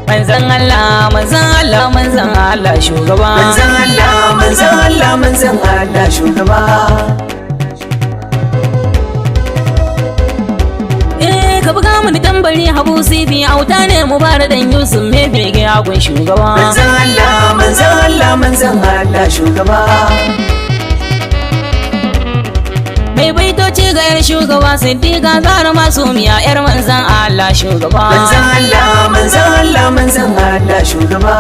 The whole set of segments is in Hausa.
manzan Allah manzan Allah manzan Allah shugaba manzan Allah manzan Allah manzan Allah shugaba ka buga mu da tambari Habu Sidi auta ne Mubaradan Yusuf me bege agun shugaba manzan Allah manzan Allah manzan Allah shugaba mai baitoci ga yar shugaba Siddiqa Zara Masumiya yar manzan Allah shugaba manzan Allah manzan Allah manzan Allah shugaba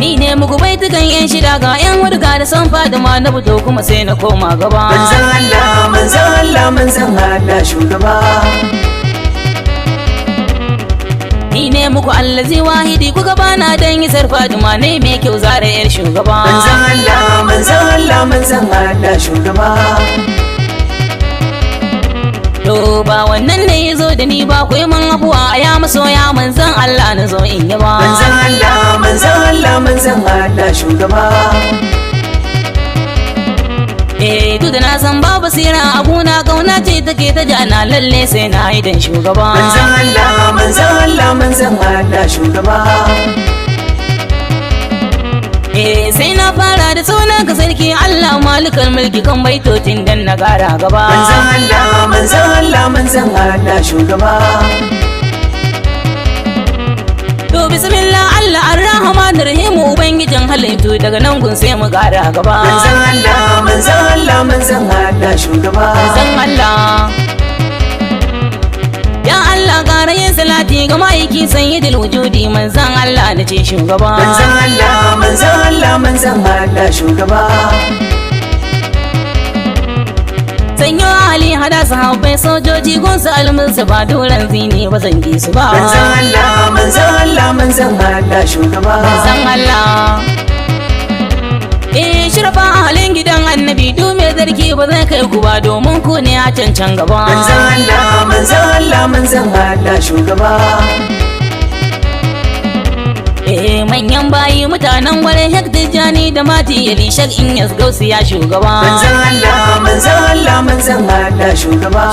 ni ne muku baitukan yan shida ga yan wurga da san Fadima na fito kuma sai na koma gaba manzan Allah manzan Allah manzan Allah shugaba ni ne muku allazi wahidi kuka bana dan yi sar Fadima ne mai kyau Zara yar shugaba manzan Allah manzan Allah manzan Allah shugaba to ba wannan ne yazo da ni ba ku yi man abuwa ya masoya manzan Allah na zo in yi ba manzan Allah manzan Allah manzan Allah shugaba duk da na san babu sira abuna kauna ce take ta jana lalle sai na yi dan shugaba manzan Allah manzan Allah manzan Allah shugaba sai na fara da sunan ka sarki Allah malikal mulki kan baitotin dan na gara gaba manzan Allah manzan Allah manzan Allah shugaba to bismillah Allah arrahman arrahim ubangijin halittu daga nan gun sai mu gara gaba manzan Allah manzan Allah manzan Allah shugaba manzan Allah ya Allah ƙara yin salati ga ma'aiki sayyidul wujudi manzan Allah na ce shugaba manzan Allah manzan Allah manzan Allah shugaba sanyo Ali hada sahabbai sojoji gunsu almunsu ba dolan zini ba zan ji su ba manzan Allah manzan Allah manzan Allah shugaba manzan Allah shirfa halin gidan annabi du mai zargi ba zai kai ku ba domin ku ne a cancan gaba manzan Allah manzan Allah manzan Allah shugaba manyan bayi mutanen gwarin Hektijani da Mati Yali Shak Inyas Gausu ya shugaba manzan Allah manzan Allah manzan Allah shugaba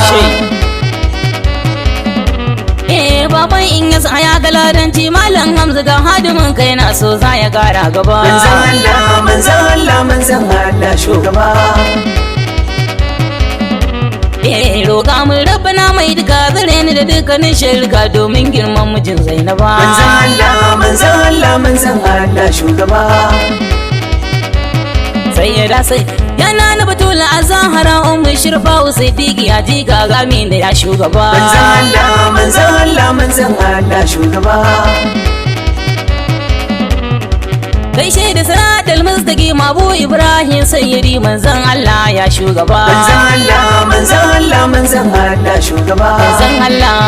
baban Inyas a ya galadanci Malam Hamza ga hadimin kai na so za ya gara gaba manzan Allah manzan Allah manzan Allah shugaba roƙa mun rabbana mai duka zare ni da dukkanin shirka domin girman mijin Zainaba manzan Allah manzan Allah manzan Allah shugaba sayyada sai yana na batula a zahara ummu shirfa usaidiki a ji gagami da ya shugaba manzan Allah manzan Allah manzan Allah shugaba gaishe da siratal mustaqim Abu Ibrahim sayyidi manzan Allah ya shugaba manzan Allah manzan Allah manzan Allah shugaba manzan Allah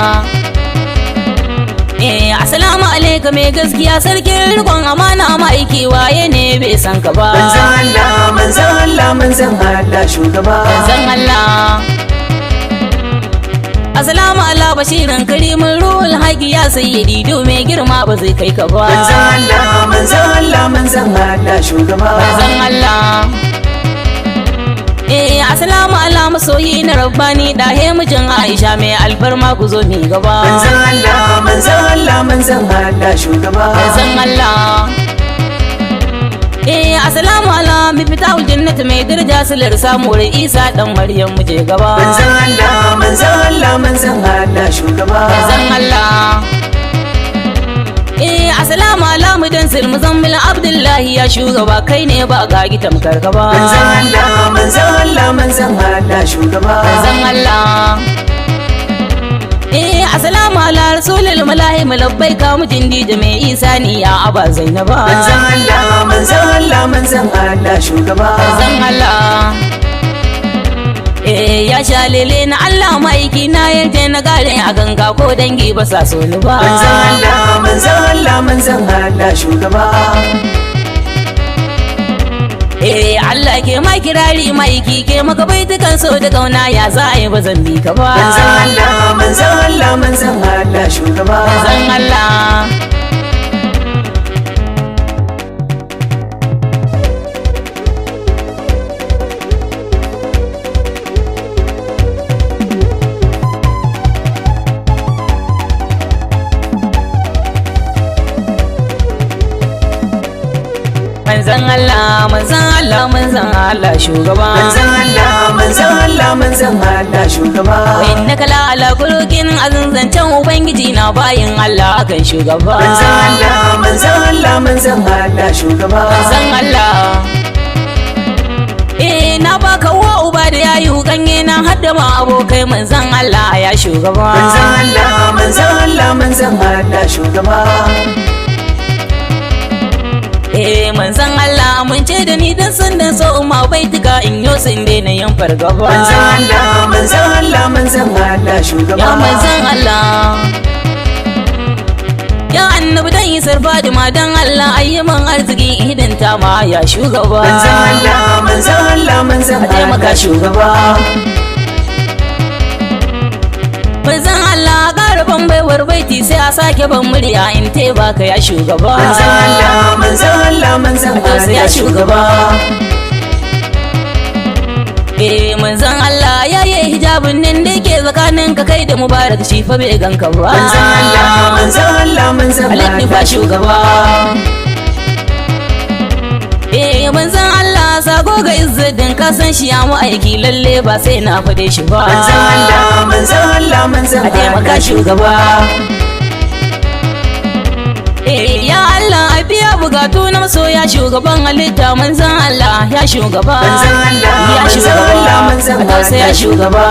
assalamu alaikum mai gaskiya sarkin rikon amana ma'aiki waye ne bai san ka ba manzan Allah manzan Allah manzan Allah shugaba manzan Allah assalamu ala bashirin karimin ruhul haƙi ya sayyidi do mai girma ba zai kai ka ba manzan Allah manzan Allah manzan Allah shugaba manzan Allah assalamu ala masoyi na rabbani dahe mijin Aisha mai alfarma ku zo mi gaba manzan Allah manzan Allah manzan Allah shugaba manzan Allah assalamu ala mifitahul jannati mai daraja silar samuwar Isa dan Maryam mu je gaba manzan Allah manzan Allah manzan Allah shugaba manzan Allah assalamu ala mudan silmuzammil Abdullahi ya shugaba kai ne ba ga gitamkar ka ba manzan Allah manzan Allah manzan Allah shugaba manzan Allah assalamu ala rasulil malahim labbaika mujin dije mai Isa ni ya aba Zainaba manzan Allah manzan Allah manzan Allah shugaba manzan Allah ya sha lele na Allah maiki na yanke na gare a ganga ko dangi ba sa so ni ba manzan Allah manzan Allah manzan Allah shugaba Allah ke ma kirari maiki ke maka baitukan so da kauna ya za a yi ba zan bi ka ba manzan Allah manzan Allah manzan Allah shugaba manzan Allah manzan Allah manzan Allah manzan Allah shugaba manzan Allah manzan Allah manzan Allah shugaba innaka la ala khuluqin azanzancen ubangiji na bayin Allah kan shugaba manzan Allah manzan Allah manzan Allah shugaba manzan Allah na baka wa uba da yayi ganye na hadda ma abokai manzan Allah ya shugaba manzan Allah manzan Allah manzan Allah shugaba manzan Allah mun ce da ni dan sun dan so umma bai tuka in yo sun daina yin fargaba manzan Allah manzan Allah manzan Allah shugaba ya manzan Allah ya annabi dan yi sarfa da ma dan Allah ayyuman arziki hidinta ma ya shugaba manzan Allah manzan Allah manzan Allah shugaba manzan Allah garban baiwar baiti sai a sake ban murya in te baka ya shugaba manzan Allah manzan Allah manzan Allah ya shugaba manzan Allah ya yi hijabin nan da ke tsakanin ka kai da mubarak shi fa bai ganka ba manzan Allah manzan Allah manzan Allah shugaba manzan Allah sago ga izzadin ka san shi ya mu aiki lalle ba sai na fade shi ba manzan Allah manzan Allah manzan Allah shugaba ya Allah a biya bugatu na masoya shugaban halitta manzan Allah ya shugaba manzan Allah ya shugaba manzan Allah ya shugaba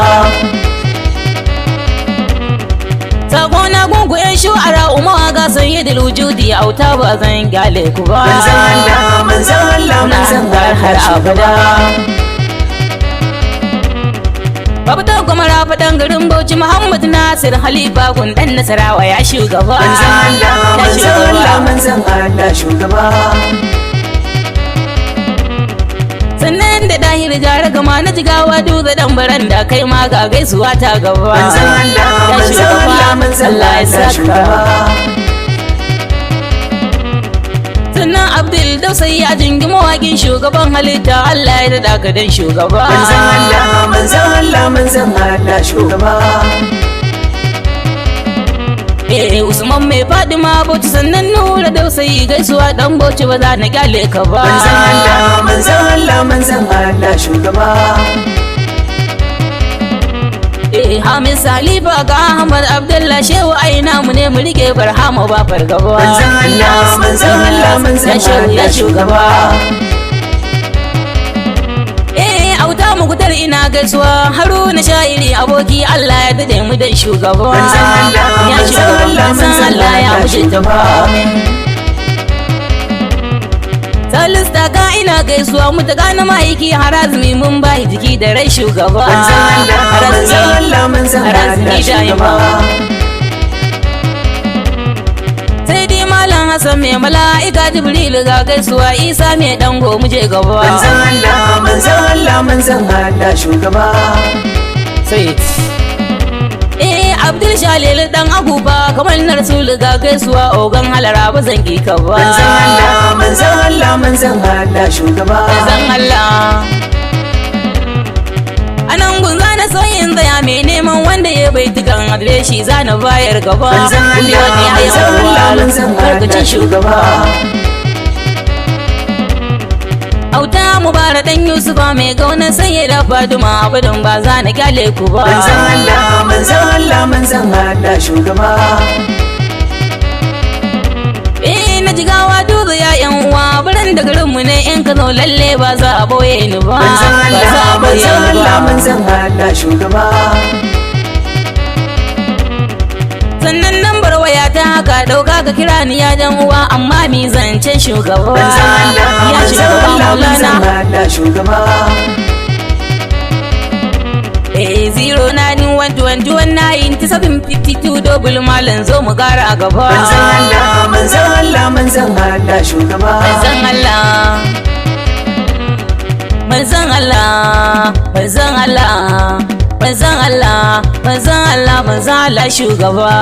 sako na gungu yan shu'ara umawa ga sayyidul wujudi auta ba zan gyale ku ba manzan Allah manzan Allah manzan Allah har abada babu ta gwamara faɗan garin Bauchi Muhammad Nasir Halifa gundan Nasarawa ya shugaba manzan Allah manzan Allah manzan Allah shugaba sannan da dahir jara gama na jigawa duza dan baranda kai ma ga gaisuwa ta gaba manzan Allah manzan Allah manzan Allah ya shugaba sannan Abdul Dausai ya jingi mawaƙin shugaban halitta Allah ya daɗa ka dan shugaba manzan Allah manzan Allah manzan Allah shugaba Usman mai Fadima Bauchi sannan Nura Dausai gaisuwa dan Bauchi ba za na gyale ka ba manzan Allah manzan Allah manzan Allah shugaba Hamis Salifa ga Ahmad Abdullah Shehu aina mu ne mu rike barhama ba fargaba manzan Allah manzan Allah manzan Allah shugaba auta mu gutar ina gaisuwa Haruna sha'iri aboki Allah ya dade mu dan shugaba manzan Allah ya shugaba manzan Allah ya mutunta ba Salis daga ina gaisuwa mu ta gane ma'aiki harazmi mun bai jiki da rai shugaba manzan Allah manzan Allah manzan Allah shugaba sai dai malam Hassan mai mala'ika Jibril ga gaisuwa Isa mai dango mu je gaba manzan Allah manzan Allah manzan Allah shugaba sai Abdul Shalil dan Aguba kamar na Rasul ga gaisuwa ogan halara ba zan ki ka ba manzan Allah manzan Allah manzan Allah shugaba manzan Allah anan gunza na soyin zaya mai neman wanda ya bai tukan adireshi zana bayar gaba manzan Allah manzan Allah manzan Allah shugaba auta mubarak dan Yusufa mai gauna sai da Faduma abudun ba za na kyale ku ba manzan Allah manzan Allah manzan Allah shugaba na jigawa duzu ya yan uwa biran da garin mu ne in ka zo lalle ba za a boye ni ba manzan ba za Allah a boye manzan ni Allah ba manzan Allah shugaba sannan lambar waya ta haka dauka ka kira ni ya dan uwa amma mi zancen shugaba manzan Allah ya manzan shugaba Allah manzan Maulana Allah shugaba 091219752 double malam zo mu gara a gaba manzan Allah manzan Allah manzan Allah shugaba manzan Allah manzan Allah manzan Allah manzan Allah manzan Allah manzan Allah shugaba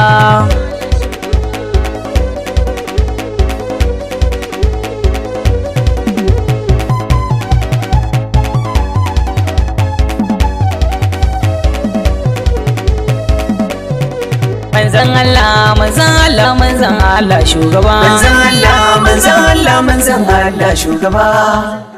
manzan Allah manzan Allah manzan manzon Allah shugaba manzon Allah manzon Allah manzon Allah shugaba